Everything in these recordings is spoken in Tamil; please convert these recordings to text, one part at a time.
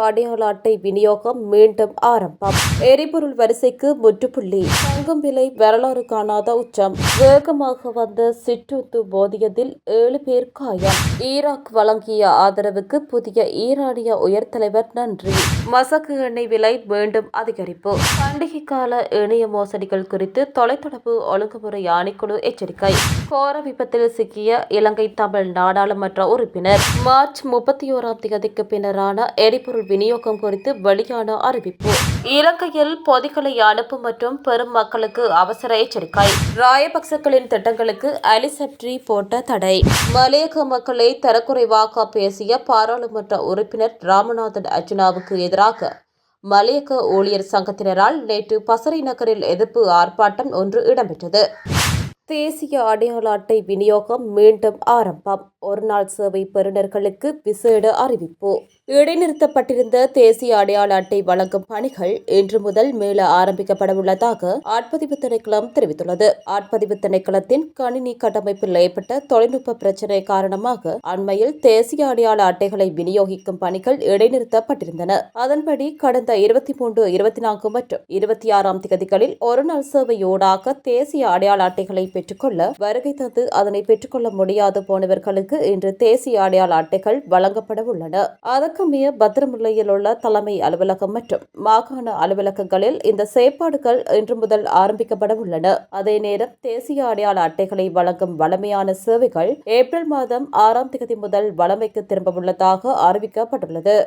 அடையாள அட்டை விநியோகம் மீண்டும் ஆரம்பம். எரிபொருள் வரிசைக்கு முற்றுப்புள்ளி. தங்கும் விலை வரலாறு காணாத உச்சம். வேகமாக வந்த சிற்றுந்து மோதியதில் 7 பேர் காயம். ஈராக் வழங்கிய ஆதரவுக்கு புதிய ஈரானிய உயர்தலைவர் நன்றி. மசகு எண்ணெய் விலை மீண்டும் அதிகரிப்பு. பண்டிகை கால இணைய மோசடிகள் குறித்து தொலைத்தொடர்பு ஒழுங்குமுறை ஆணைக்குழு எச்சரிக்கை. கோர விபத்தில் சிக்கிய இலங்கை தமிழ் நாடாளுமன்ற உறுப்பினர். மார்ச் 31ஆம் தேதிக்கு பின்னரான எரிபொருள் விநியோகம் குறித்து வெளியான அறிவிப்பு. இலங்கையில் பொதிகளை அனுப்பும் மற்றும் பெரும் மக்களுக்கு அவசர எச்சரிக்கை. ராயபக்சக்களின் திட்டங்களுக்கு அலிசப்ரி போட்ட தடை. மலையக மக்களை தரக்குறைவாக பேசிய பாராளுமன்ற உறுப்பினர் ராமநாதன் அர்ஜுனாவுக்கு எதிராக மலையக ஊழியர் சங்கத்தினரால் நேற்று பசறை நகரில் எதிர்ப்பு ஆர்ப்பாட்டம் ஒன்று இடம்பெற்றது. தேசிய அடையாள அட்டை விநியோகம் மீண்டும் ஆரம்பம். ஒருநாள் சேவை பெறுநர்களுக்கு விசேட அறிவிப்பு. இடைநிறுத்தப்பட்டிருந்த தேசிய அடையாள அட்டை வழங்கும் பணிகள் இன்று முதல் மீள ஆரம்பிக்கப்படவுள்ளதாக ஆட்பதிவு திணைக்களம் தெரிவித்துள்ளது. ஆட்பதிவு திணைக்களத்தின் கணினி கட்டமைப்பில் ஏற்பட்ட தொழில்நுட்ப பிரச்சினை காரணமாக அண்மையில் தேசிய அடையாள அட்டைகளை விநியோகிக்கும் பணிகள் இடைநிறுத்தப்பட்டிருந்தன. அதன்படி கடந்த 23, 24 மற்றும் 26ஆம் தேதிகளில் ஒருநாள் சேவையோடாக தேசிய அடையாள அட்டைகளை பெற்றுக்கொள்ள வருகை தந்து அதனை பெற்றுக்கொள்ள முடியாது போனவர்களுக்கு இன்று தேசிய அடையாள அட்டைகள் வழங்கப்பட உள்ளன. அதற்கமைய பத்திரமுல்லையில் உள்ள தலைமை அலுவலகம் மற்றும் மாகாண அலுவலகங்களில் இந்த செயற்பாடுகள் இன்று முதல் ஆரம்பிக்கப்பட உள்ளன. அதே நேரம் தேசிய அடையாள அட்டைகளை வழங்கும் வழமையான சேவைகள் ஏப்ரல் மாதம் 6ஆம் தேதி முதல் வழமைக்கு திரும்பவுள்ளதாக அறிவிக்கப்பட்டுள்ளது.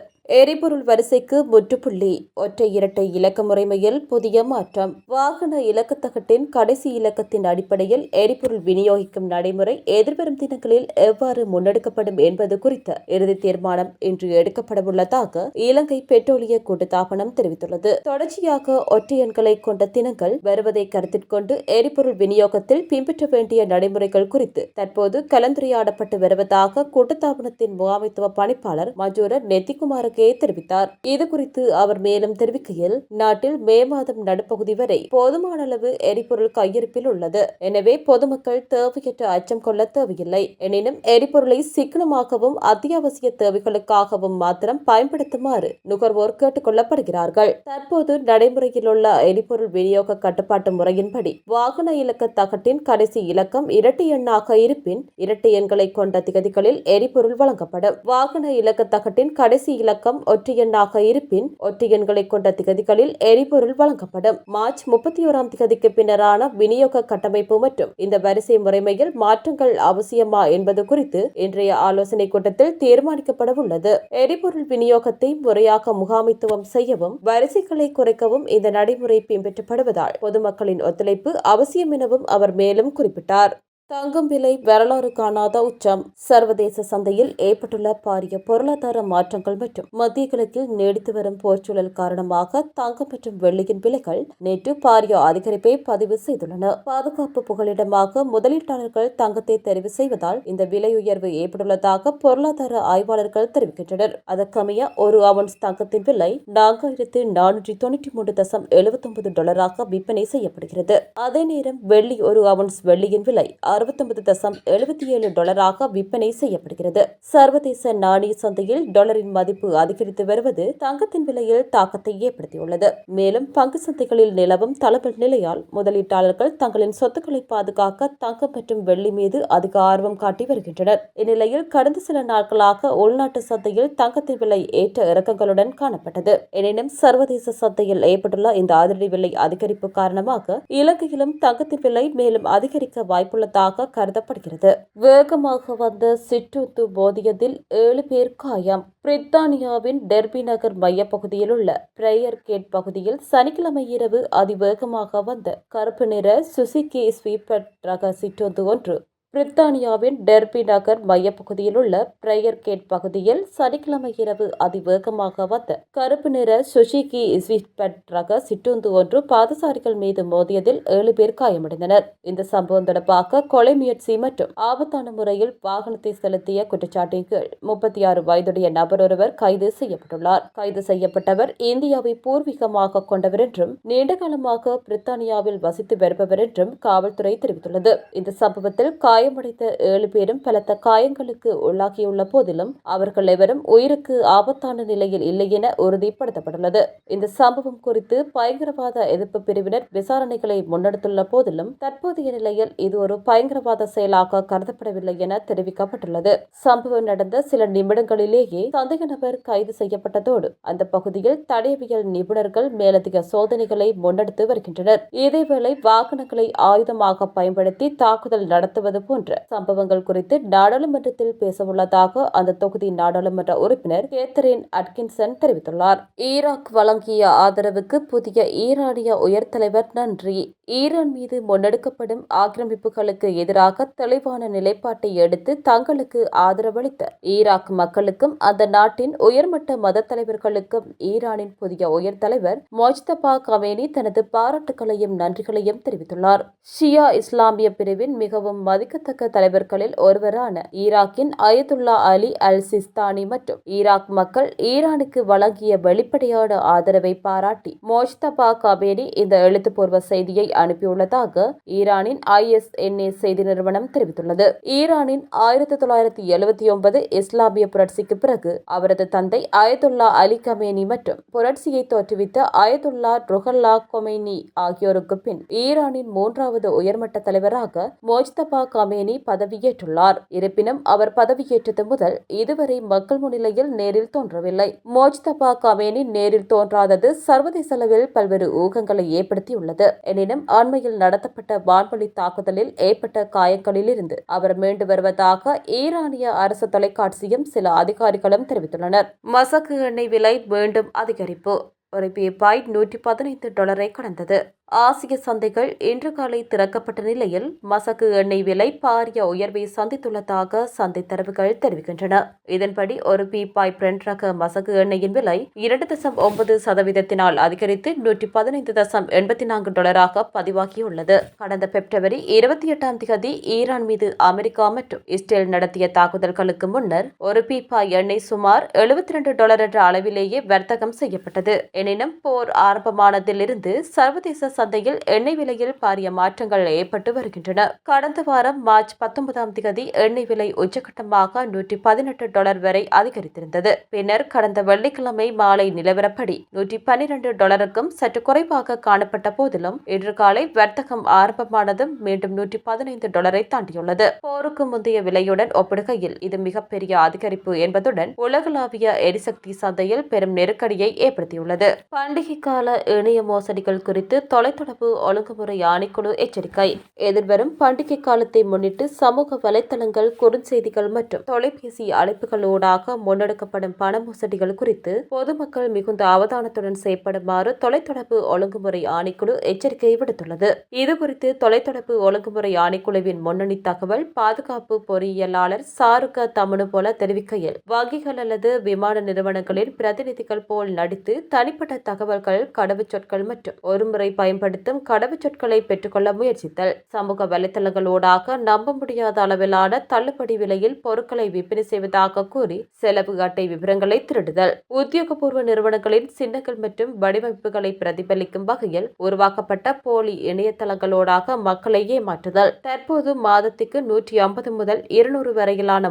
எரிபொருள் வரிசைக்கு முற்றுப்புள்ளி. ஒற்றை இரட்டை இலக்க முறைமையில் புதிய மாற்றம். வாகன இலக்கத்தகட்டின் கடைசி இலக்கத்தின் அடிப்படையில் எரிபொருள் விநியோகிக்கும் நடைமுறை எதிர்வரும் தினங்களில் எவ்வாறு முன்னெடுக்கப்படும் என்பது குறித்த இறுதி தீர்மானம் இன்று எடுக்கப்படவுள்ளதாக இலங்கை பெட்ரோலிய கூட்டுத்தாபனம் தெரிவித்துள்ளது. தொடர்ச்சியாக ஒற்றை எண்களை கொண்ட தினங்கள் வருவதை கருத்தில் கொண்டு எரிபொருள் விநியோகத்தில் பின்பற்ற வேண்டிய நடைமுறைகள் குறித்து தற்போது கலந்துரையாடப்பட்டு வருவதாக கூட்டுத்தாபனத்தின் முகாமைத்துவ பணிப்பாளர் மஜூர நெத்திகுமார தெரிவித்தார். இதுகுறித்து அவர் மேலும் தெரிவிக்கையில், நாட்டில் மே மாதம் நடுப்பகுதி வரை போதுமான அளவு எரிபொருள் கையிருப்பில் உள்ளது. எனவே பொதுமக்கள் தேவையற்ற அச்சம் கொள்ள தேவையில்லை. எனினும் எரிபொருளை சிக்கனமாகவும் அத்தியாவசிய தேவைகளுக்காகவும் மாத்திரம் பயன்படுத்துமாறு நுகர்வோர் கேட்டுக் கொள்ளப்படுகிறார்கள். தற்போது நடைமுறையில் உள்ள எரிபொருள் விநியோக கட்டுப்பாட்டு முறையின்படி வாகன இலக்க தகட்டின் கடைசி இலக்கம் இரட்டை எண்ணாக இருப்பின் இரட்டை எண்களை கொண்ட திகதிகளில் எரிபொருள் வழங்கப்படும். வாகன இலக்க தகட்டின் கடைசி இலக்கம் ஒற்றை எண்ணாக இருப்பின் ஒற்றை எண்களை கொண்ட திகதிகளில் எரிபொருள் வழங்கப்படும். மார்ச் 31ஆம் தேதிக்கு பின்னரான விநியோக கட்டமைப்பு மற்றும் இந்த வரிசை முறைமையில் மாற்றங்கள் அவசியமா என்பது குறித்து இன்றைய ஆலோசனை கூட்டத்தில் தீர்மானிக்கப்பட உள்ளது. எரிபொருள் விநியோகத்தை முறையாக முகாமைத்துவம் செய்யவும் வரிசைகளை குறைக்கவும் இந்த நடைமுறை பின்பற்றப்படுவதால் பொதுமக்களின் ஒத்துழைப்பு அவசியம் எனவும் அவர் மேலும் குறிப்பிட்டார். தங்கும் விலை வரலாறு காணாத உச்சம். சர்வதேச சந்தையில் ஏற்பட்டுள்ள பாரிய பொருளாதார மாற்றங்கள் மற்றும் மத்திய கிழக்கில் நீடித்து வரும் போர்ச்சூழல் காரணமாக தங்கம் மற்றும் வெள்ளியின் விலைகள் நேற்று பாரிய அதிகரிப்பை பதிவு செய்துள்ளன. பாதுகாப்பு புகலிடமாக முதலீட்டாளர்கள் தங்கத்தை தெரிவு செய்வதால் இந்த விலை உயர்வு ஏற்பட்டுள்ளதாக பொருளாதார ஆய்வாளர்கள் தெரிவிக்கின்றனர். அதற்கமைய ஒரு அவுன்ஸ் தங்கத்தின் விலை 4493.79 விற்பனை செய்யப்படுகிறது. அதே நேரம் வெள்ளி ஒரு அவுன்ஸ் வெள்ளியின் விலை $69.77 விற்பனை செய்யப்படுகிறது. சர்வதேச நாணய சந்தையில் டாலரின் மதிப்பு அதிகரித்து வருவது தங்கத்தின் விலையில் தாக்கத்தை ஏற்படுத்தியுள்ளது. மேலும் பங்கு சந்தைகளில் நிலவும் தளபல் நிலையால் முதலீட்டாளர்கள் தங்களின் சொத்துக்களை பாதுகாக்க தங்கம் மற்றும் வெள்ளி மீது அதிக ஆர்வம் காட்டி வருகின்றனர். இந்நிலையில் கடந்த சில நாட்களாக உள்நாட்டு சந்தையில் தங்கத்தின் விலை ஏற்ற இறக்கங்களுடன் காணப்பட்டது. எனினும் சர்வதேச சந்தையில் ஏற்பட்டுள்ள இந்த அதிரடி விலை அதிகரிப்பு காரணமாக இலங்கையிலும் தங்கத்தின் விலை மேலும் அதிகரிக்க வாய்ப்புள்ளதாக கருதப்படுகிறது. வேகமாக வந்த சிற்றுந்து மோதியதில் 7 பேர் காயம். பிரித்தானியாவின் டெர்பி நகர் மையப்பகுதியில் உள்ள பிரேயர் கேட் பகுதியில் சனிக்கிழமை இரவு அதிவேகமாக வந்த கருப்பு நிற சுசுகி ஸ்வீப்பர் ரக சிற்றுந்து ஒன்று பிரித்தானியாவின் டெர்பி நகர் மையப்பகுதியில் உள்ள பிரேயர் கேட் பகுதியில் சனிக்கிழமை இரவு அதிவேகமாக வந்த கருப்பு நிற சுசுகி ஸ்வீப்பர் ரக சிற்றுந்து ஒன்று பாதசாரிகள் மீது மோதியதில் 7 பேர் காயமடைந்தனர். இந்த சம்பவம் தொடர்பாக கொலை முயற்சி மற்றும் ஆபத்தான முறையில் வாகனத்தை செலுத்திய குற்றச்சாட்டின் கீழ் 36 வயதுடைய நபர் ஒருவர் கைது செய்யப்பட்டுள்ளார். கைது செய்யப்பட்டவர் இந்தியாவை பூர்வீகமாக கொண்டவர் என்றும் நீண்ட காலமாக பிரித்தானியாவில் வசித்து வருபவர் என்றும் காவல்துறை தெரிவித்துள்ளது. இந்த சம்பவத்தில் காயமடைந்த 7 பேரும் பலத்த காயங்களுக்கு உள்ளாகியுள்ள போதிலும் அவர்கள் எவரும் உயிருக்கு ஆபத்தான நிலையில் இல்லை என உறுதிப்படுத்தப்பட்டுள்ளது. இந்த சம்பவம் குறித்து பயங்கரவாத எதிர்ப்பு பிரிவினர் விசாரணைகளை முன்னெடுத்துள்ள போதிலும் தற்போதைய நிலையில் இது ஒரு பயங்கரவாத செயலாக கருதப்படவில்லை என தெரிவிக்கப்பட்டுள்ளது. சம்பவம் நடந்த சில நிமிடங்களிலேயே சந்தேக நபர் கைது செய்யப்பட்டதோடு அந்த பகுதியில் தடயவியல் நிபுணர்கள் மேலதிக சோதனைகளை முன்னெடுத்து வருகின்றனர். இதேவேளை வாகனங்களை ஆயுதமாக பயன்படுத்தி தாக்குதல் நடத்துவது போன்ற சம்பவங்கள் குறித்து நாடாளுமன்றத்தில் பேசவுள்ளதாக அந்த தொகுதி நாடாளுமன்ற உறுப்பினர் கேத்தரின் அட்கின்சன் தெரிவித்துள்ளார். ஈராக் வழங்கிய ஆதரவுக்கு புதிய ஈரானிய உயர்தலைவர் நன்றி. ஈரான் மீது முன்னெடுக்கப்படும் ஆக்கிரமிப்புகளுக்கு எதிராக தெளிவான நிலைப்பாட்டை எடுத்து தங்களுக்கு ஆதரவளித்த ஈராக் மக்களுக்கும் அந்த நாட்டின் உயர்மட்ட மத தலைவர்களுக்கும் ஈரானின் புதிய உயர்தலைவர் மொஜ்தபா கமேனி தனது பாராட்டுகளையும் நன்றிகளையும் தெரிவித்துள்ளார். ஷியா இஸ்லாமிய பிரிவின் மிகவும் மதிக்கத்தக்க தலைவர்களில் ஒருவரான ஈராக்கின் அயதுல்லா அலி அல் சிஸ்தானி மற்றும் ஈராக் மக்கள் ஈரானுக்கு வழங்கிய வெளிப்படையான ஆதரவை பாராட்டி மொஜ்தபா கமேனி இந்த எழுத்துப்பூர்வ செய்தியை அனுப்பியுள்ளதாக ஈரானின் ISNA செய்தி நிறுவனம் தெரிவித்துள்ளது. ஈரானின் 1979 இஸ்லாமிய புரட்சிக்கு பிறகு அவரது தந்தை அயதுல்லா அலி கமேனி மற்றும் புரட்சியை தோற்றுவித்த அயதுல்லா ருஹல்லா கொமைனி ஆகியோருக்கு பின் ஈரானின் 3வது உயர்மட்ட தலைவராக மொஜ்தபா கமேனி பதவியேற்றுள்ளார். இருப்பினும் அவர் பதவியேற்றது முதல் இதுவரை மக்கள் முன்னிலையில் நேரில் தோன்றவில்லை. மொஜ்தபா கமேனி நேரில் தோன்றாதது சர்வதேச அளவில் பல்வேறு ஊகங்களை ஏற்படுத்தியுள்ளது. எனினும் அண்மையில் நடத்தப்பட்ட வான்வழி தாக்குதலில் ஏற்பட்ட காயங்களிலிருந்து அவர் மீண்டு வருவதாக ஈரானிய அரசு தொலைக்காட்சியும் சில அதிகாரிகளும் தெரிவித்துள்ளனர். மசகு எண்ணெய் விலை மீண்டும் அதிகரிப்பு. ஒரு பீப்பாய் $115 கடந்தது. ஆசிய சந்தைகள் இன்று காலை திறக்கப்பட்ட நிலையில் மசகு எண்ணெய் விலை பாரிய உயர்வை சந்தித்துள்ளதாக சந்தை தரவுகள் தெரிவிக்கின்றன. இதன்படி ஒரு பீப்பாய் பிரெண்ட் ரக மசகு எண்ணெயின் விலை 2.9% அதிகரித்து $115.84 பதிவாகியுள்ளது. கடந்த பிப்ரவரி 28 ஈரான் மீது அமெரிக்கா மற்றும் இஸ்ரேல் நடத்திய தாக்குதல்களுக்கு முன்னர் ஒரு பீப்பாய் எண்ணெய் சுமார் $72 என்ற அளவிலேயே வர்த்தகம் செய்யப்பட்டது. எனினும் போர் ஆரம்பமானதிலிருந்து சர்வதேச சந்தையில் எண்ணெய் விலையில் பாரிய மாற்றங்கள் ஏற்பட்டு வருகின்றன. கடந்த வாரம் மார்ச் 19 எண்ணெய் விலை உச்சகட்டமாக $118 வரை அதிகரித்திருந்தது. பின்னர் கடந்த வெள்ளிக்கிழமை மாலை நிலவரப்படி $112க்கும் சற்று குறைவாக காணப்பட்ட போதிலும் இன்று காலை வர்த்தகம் ஆரம்பமானதும் மீண்டும் $115 தாண்டியுள்ளது. போருக்கு முந்தைய விலையுடன் ஒப்பிடுகையில் இது மிகப்பெரிய அதிகரிப்பு என்பதுடன் உலகளாவிய எரிசக்தி சந்தையில் பெரும் நெருக்கடியை ஏற்படுத்தியுள்ளது. பண்டிகை கால இணைய மோசடிகள் குறித்து தொலைத்தொடர்பு ஒழுங்குமுறை ஆணைக்குழு எச்சரிக்கை. எதிர்வரும் பண்டிகை காலத்தை முன்னிட்டு சமூக வலைதளங்கள், குறுஞ்செய்திகள் மற்றும் தொலைபேசி அழைப்புகளூடாக முன்னெடுக்கப்படும் பண மோசடிகள் குறித்து பொதுமக்கள் மிகுந்த அவதானத்துடன் செயற்படுமாறு தொலைத்தொடர்பு ஒழுங்குமுறை ஆணைக்குழு எச்சரிக்கை விடுத்துள்ளது. இதுகுறித்து தொலைத்தொடர்பு ஒழுங்குமுறை ஆணைக்குழுவின் முன்னணி தகவல் பாதுகாப்பு பொறியியலாளர் சாருக தமனு போல தெரிவிக்கையில், வங்கிகள் அல்லது விமான நிறுவனங்களின் பிரதிநிதிகள் போல் நடித்து தனிப்பட்ட தகவல்கள், கடவுச்சொற்கள் மற்றும் ஒருமுறை பயன்படுத்தும் கடவுச்சொற்களை பெற்றுக்கொள்ள முயற்சித்தல், சமூக வலைதளங்களூடாக நம்ப முடியாத அளவிலான தள்ளுபடி விலையில் பொருட்களை விற்பனை செய்வதாக கூறி செலவு அட்டை விவரங்களை திருடுதல், உத்தியோகபூர்வ நிறுவனங்களின் சின்னங்கள் மற்றும் வடிவமைப்புகளை பிரதிபலிக்கும் வகையில் உருவாக்கப்பட்ட போலி இணையதளங்களூடாக மக்களை ஏமாற்றுதல். தற்போது மாதத்துக்கு 150 முதல் 200 வரையிலான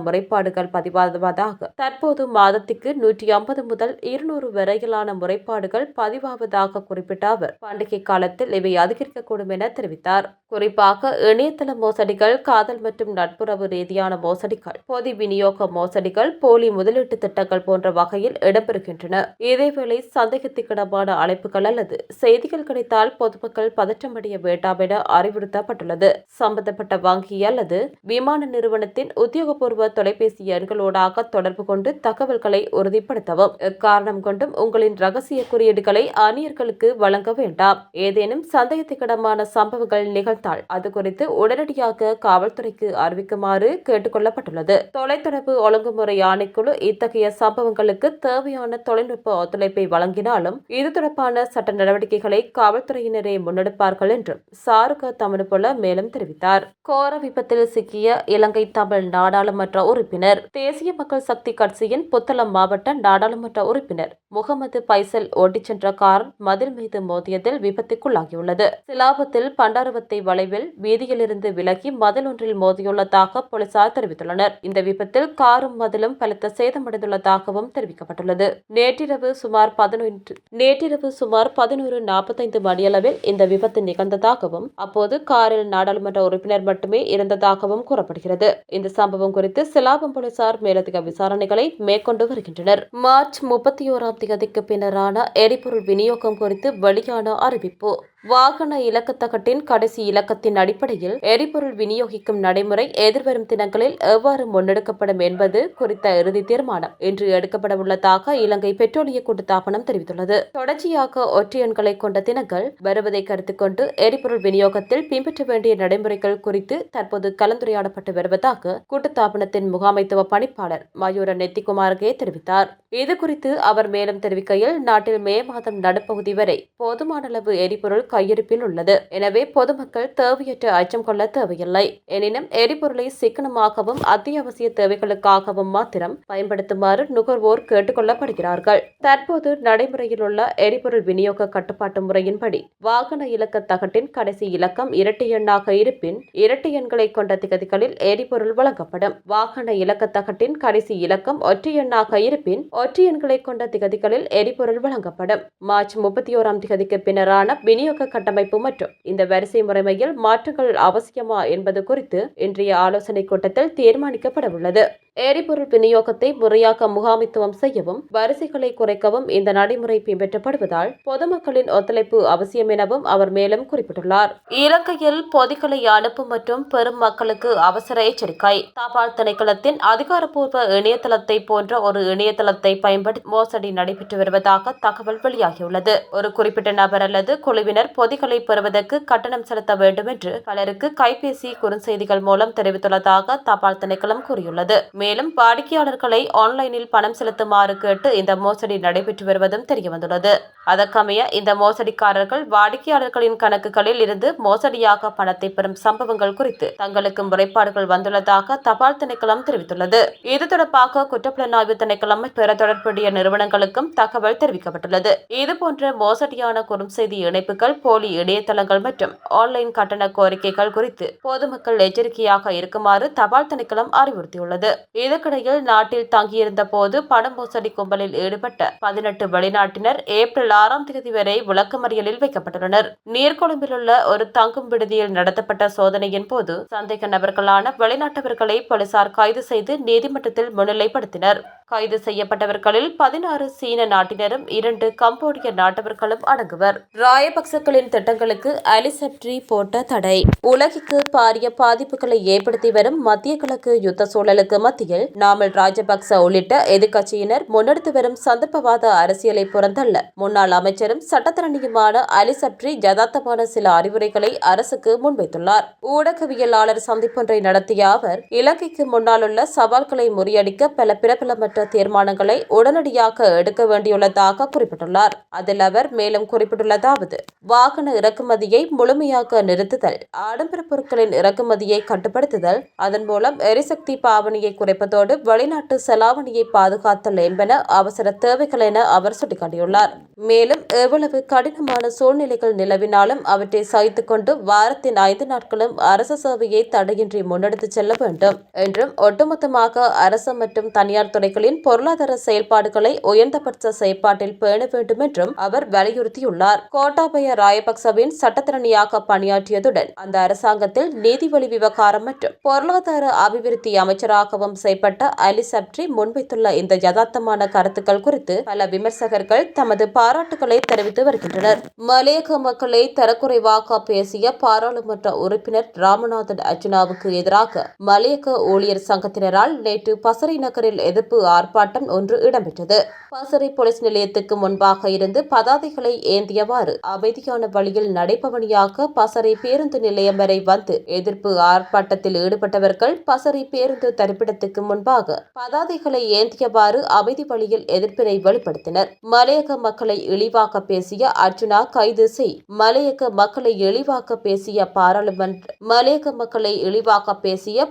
முறைப்பாடுகள் பதிவாவதாக குறிப்பிட்ட அவர் பண்டிகை காலத்தில் இவை அதிகரிக்கக்கூடும் என தெரிவித்தார். குறிப்பாக இணையதள மோசடிகள், காதல் மற்றும் நட்புறவு ரீதியான மோசடிகள், பொது விநியோக மோசடிகள், போலி முதலீட்டு திட்டங்கள் போன்ற வகையில் இடம்பெறுகின்றன. இதேவேளை சந்தேகத்துக்கிடமான அழைப்புகள் அல்லது செய்திகள் கிடைத்தால் பொதுமக்கள் பதற்றமடைய வேண்டாம் என அறிவுறுத்தப்பட்டுள்ளது. சம்பந்தப்பட்ட வங்கி அல்லது விமான நிறுவனத்தின் உத்தியோகபூர்வ தொலைபேசி எண்களோடாக தொடர்பு கொண்டு தகவல்களை உறுதிப்படுத்தவும். எக்காரணம் கொண்டும் உங்களின் ரகசிய குறியீடுகளை அந்நியர்களுக்கு வழங்க வேண்டாம். ஏதேனும் சந்தேகத்துக்கிடமான சம்பவங்கள் நிகழ்ந்தால் அது குறித்து உடனடியாக காவல்துறைக்கு அறிவிக்குமாறு கேட்டுக் கொள்ளப்பட்டுள்ளது. தொலைத்தொடர்பு ஒழுங்குமுறை ஆணைக்குழு இத்தகைய சம்பவங்களுக்கு தேவையான தொழில்நுட்ப ஒத்துழைப்பை வழங்கினாலும் இது தொடர்பான சட்ட நடவடிக்கைகளை காவல்துறையினரே முன்னெடுப்பார்கள் என்றும் சாருக தமனு போல மேலும் தெரிவித்தார். கோர விபத்தில் சிக்கிய இலங்கை தமிழ் நாடாளுமன்ற உறுப்பினர். தேசிய மக்கள் சக்தி கட்சியின் புத்தளம் மாவட்ட நாடாளுமன்ற உறுப்பினர் முகமது பைசல் ஓட்டிச் சென்ற கார் மதில் மீது மோதியதில் விபத்துக்குள்ளானார். விபத்துக்குள்ளாகியுள்ளது. சிலாபத்தில் பண்டாரவத்தை வளைவில் வீதியிலிருந்து விலகி மதில் ஒன்றில் மோதியுள்ளதாக போலீசார் தெரிவித்துள்ளனர். இந்த விபத்தில் காரும் மதிலும் பலத்த சேதமடைந்துள்ளதாகவும் தெரிவிக்கப்பட்டுள்ளது. நேற்றிரவு சுமார் 11:45 மணியளவில் இந்த விபத்து நிகழ்ந்ததாகவும் அப்போது காரில் நாடாளுமன்ற உறுப்பினர் மட்டுமே இருந்ததாகவும் கூறப்படுகிறது. இந்த சம்பவம் குறித்து சிலாபம் போலீசார் மேலதிக விசாரணைகளை மேற்கொண்டு வருகின்றனர். மார்ச் 31ஆம் தேதிக்கு பின்னரான எரிபொருள் விநியோகம் குறித்து வெளியான அறிவிப்பு. வாகன இலக்கத்தகட்டின் கடைசி இலக்கத்தின் அடிப்படையில் எரிபொருள் விநியோகிக்கும் நடைமுறை எதிர்வரும் தினங்களில் எவ்வாறு முன்னெடுக்கப்படும் என்பது குறித்த இறுதி தீர்மானம் இன்று எடுக்கப்படவுள்ளதாக இலங்கை பெட்ரோலிய கூட்டுத்தாபனம் தெரிவித்துள்ளது. தொடர்ச்சியாக ஒற்றை எண்களை கொண்ட தினங்கள் வருவதை கருத்தில் கொண்டு எரிபொருள் விநியோகத்தில் பின்பற்ற வேண்டிய நடைமுறைகள் குறித்து தற்போது கலந்துரையாடப்பட்டு வருவதாக கூட்டுத்தாபனத்தின் முகாமைத்துவ பணிப்பாளர் மயூர நெத்திகுமார்கே தெரிவித்தார். இதுகுறித்து அவர் மேலும் தெரிவிக்கையில், நாட்டில் மே மாதம் நடுப்பகுதி வரை போதுமான அளவு எரிபொருள் கையிருப்பில் உள்ளது. எனவே பொதுமக்கள் தேவையற்ற அச்சம் கொள்ள தேவையில்லை. எனினும் எரிபொருளை சிக்கனமாகவும் அத்தியாவசிய தேவைகளுக்காகவும் மாத்திரம் பயன்படுத்துமாறு நுகர்வோர் கேட்டுக் கொள்ளப்படுகிறார்கள். தற்போது நடைமுறையில் உள்ள எரிபொருள் விநியோக கட்டுப்பாட்டு முறையின்படி வாகன இலக்க தகட்டின் கடைசி இலக்கம் இரட்டை எண்ணாக இருப்பின் இரட்டை எண்களை கொண்ட திகதிகளில் எரிபொருள் வழங்கப்படும். வாகன இலக்க தகட்டின் கடைசி இலக்கம் ஒற்றை எண்ணாக இருப்பின் ஒற்றை எண்களை கொண்ட திகதிகளில் எரிபொருள் வழங்கப்படும். மார்ச் 31ஆம் தேதிக்கு பின்னரான விநியோக கட்டமைப்பு மற்றும் இந்த வரிசை முறைமையில் மாற்றங்கள் அவசியமா என்பது குறித்து இன்றைய ஆலோசனைக் கூட்டத்தில் தீர்மானிக்கப்படவுள்ளது. எரிபொருள் விநியோகத்தை முறையாக முகாமித்துவம் செய்யவும் வரிசைகளை குறைக்கவும் இந்த நடைமுறை பின்பற்றப்படுவதால் பொதுமக்களின் ஒத்துழைப்பு அவசியம் எனவும் அவர் மேலும் குறிப்பிட்டுள்ளார். இலங்கையில் பொதிகளை அனுப்பும் மற்றும் பெரும் மக்களுக்கு அவசர எச்சரிக்கை. தபால் திணைக்களத்தின் அதிகாரப்பூர்வ இணையதளத்தை போன்ற ஒரு இணையதளத்தை பயன்படுத்தி மோசடி நடைபெற்று வருவதாக தகவல் வெளியாகியுள்ளது. ஒரு குறிப்பிட்ட நபர் அல்லது குழுவினர் பொதிகளை பெறுவதற்கு கட்டணம் செலுத்த வேண்டும் என்று பலருக்கு கைபேசி குறுஞ்செய்திகள் மூலம் தெரிவித்துள்ளதாக தபால் திணைக்களம் கூறியுள்ளது. மேலும் வாடிக்கையாளர்களை ஆன்லைனில் பணம் செலுத்துமாறு கேட்டு இந்த மோசடி நடைபெற்று வருவதும் தெரியவந்துள்ளது. அதற்கமைய இந்த மோசடிக்காரர்கள் வாடிக்கையாளர்களின் கணக்குகளில் இருந்து மோசடியாக பணத்தை பெறும் சம்பவங்கள் குறித்து தங்களுக்கு முறைப்பாடுகள் வந்துள்ளதாக தபால் திணைக்களம் தெரிவித்துள்ளது. இது தொடர்பாக குற்றப்புலனாய்வு திணைக்களம் பிற தொடர்புடைய நிறுவனங்களுக்கும் தகவல் தெரிவிக்கப்பட்டுள்ளது. இதுபோன்ற மோசடியான குறுஞ்செய்தி இணைப்புகள், போலி இணையதளங்கள் மற்றும் ஆன்லைன் கட்டண கோரிக்கைகள் குறித்து பொதுமக்கள் எச்சரிக்கையாக இருக்குமாறு தபால் திணைக்களம் அறிவுறுத்தியுள்ளது. இதற்கிடையில் நாட்டில் தங்கியிருந்த போது பண மோசடி கும்பலில் ஈடுபட்ட 18 வெளிநாட்டினர் ஏப்ரல் 6ஆம் தேதி வரை விளக்கமறியலில் வைக்கப்பட்டுள்ளனர். நீர்கொழும்பில் உள்ள ஒரு தங்கும் விடுதியில் நடத்தப்பட்ட சோதனையின் போது சந்தேக நபர்களான வெளிநாட்டவர்களை போலீசார் கைது செய்து நீதிமன்றத்தில் முன்னிலைப்படுத்தினர். கைது செய்யப்பட்டவர்களில் 16 சீன நாட்டினரும் 2 கம்போடிய நாட்டவர்களும் அடங்குவர். ராயபக்சக்களின் திட்டங்களுக்கு அலிசப்ரி போட்ட தடை. உலகிற்கு பாரிய பாதிப்புகளை ஏற்படுத்தி வரும் மத்திய கிழக்கு யுத்த சூழலுக்கு மத்தியில் நாமல் ராஜபக்ச உள்ளிட்ட எதிர்க்கட்சியினர் முன்னெடுத்து வரும் சந்தர்ப்பவாத அரசியலை புறந்தள்ள முன்னாள் அமைச்சரும் சட்டத்தரணியுமான அலிசப்ரி யதார்த்தமான சில அறிவுரைகளை அரசுக்கு முன்வைத்துள்ளார். ஊடகவியலாளர் சந்திப்பொன்றை நடத்திய அவர், இலங்கைக்கு முன்னால் உள்ள சவால்களை முறியடிக்க பல பிரபலமற்ற தீர்மானங்களை உடனடியாக எடுக்க வேண்டியுள்ளதாக குறிப்பிட்டுள்ளார். அதில் அவர் மேலும் குறிப்பிட்டுள்ளதாவது, வாகன இறக்குமதியை முழுமையாக நிறுத்துதல், ஆடம்பர பொருட்களின் இறக்குமதியை கட்டுப்படுத்துதல், அதன் மூலம் எரிசக்தி பாவனையை குறைப்பதோடு வெளிநாட்டு செலாவணியை பாதுகாத்தல் என்பன அவசர தேவைகள் என அவர் சுட்டிக்காட்டியுள்ளார். மேலும் எவ்வளவு கடினமான சூழ்நிலைகள் நிலவினாலும் அவற்றை சகித்துக் கொண்டு வாரத்தின் 5 நாட்களும் அரசு சேவையை தடையின்றி முன்னெடுத்துச் செல்ல வேண்டும் என்றும், ஒட்டுமொத்தமாக அரசு மற்றும் தனியார் துறைகளின் பொருளாதார செயல்பாடுகளை உயர்ந்தபட்ச செயற்பாட்டில் பேண வேண்டும் என்றும் அவர் வலியுறுத்தியுள்ளார். கோட்டாபய ராயபக்சவின் சட்டத்தரணியாக பணியாற்றியதுடன் அந்த அரசாங்கத்தில் நீதிவழி விவகாரம் மற்றும் பொருளாதார அபிவிருத்தி அமைச்சராகவும் செயல்பட்ட அலிசப்ரி முன்வைத்துள்ள இந்த யதார்த்தமான கருத்துக்கள் குறித்து பல விமர்சகர்கள் தமது பாராட்டுகளை தெரிவித்து வருகின்றனர். மலையக மக்களை தரக்குறைவாக பேசிய பாராளுமன்ற உறுப்பினர் ராமநாதன் அர்ஜுனாவுக்கு எதிராக மலையக ஊழியர் சங்கத்தினரால் நேற்று பசறை நகரில் எதிர்ப்பு ஆர்ப்பாட்டம் ஒன்று இடம்பெற்றது. பசறை போலீஸ் நிலையத்துக்கு முன்பாக இருந்து பதாதைகளை ஏந்தியவாறு அமைதியான வழியில் நடைபவனியாக பசறை பேருந்து நிலையம் வரை வந்து எதிர்ப்பு ஆர்ப்பாட்டத்தில் ஈடுபட்டவர்கள் பசறை பேருந்து தரிப்பிடத்துக்கு முன்பாக பதாதைகளை ஏந்தியவாறு அமைதி வழியில் எதிர்ப்பினை வெளிப்படுத்தினர். மலையக மக்களை இழிவாக பேசிய அர்ஜுனா கைது செய். மலையக மக்களை இழிவாக பேசிய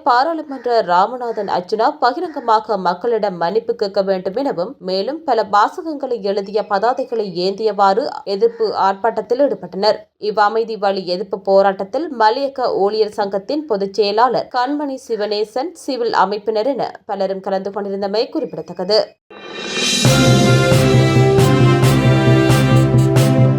பாராளுமன்ற ராமநாதன் அர்ஜுனா பகிரங்கமாக மக்களிடம் மன்னிப்பு கேட்க வேண்டும் எனவும் மேலும் பல வாசகங்களை எழுதிய பதாதைகளை ஏந்தியவாறு எதிர்ப்பு ஆர்ப்பாட்டத்தில் ஈடுபட்டனர். இவ்வமைதி வழி எதிர்ப்பு போராட்டத்தில் மலையக ஊழியர் சங்கத்தின் பொதுச் செயலாளர் கண்மணி சிவனேசன், சிவில் அமைப்பினர் என பலரும் கலந்து கொண்டிருந்தமை குறிப்பிடத்தக்கது.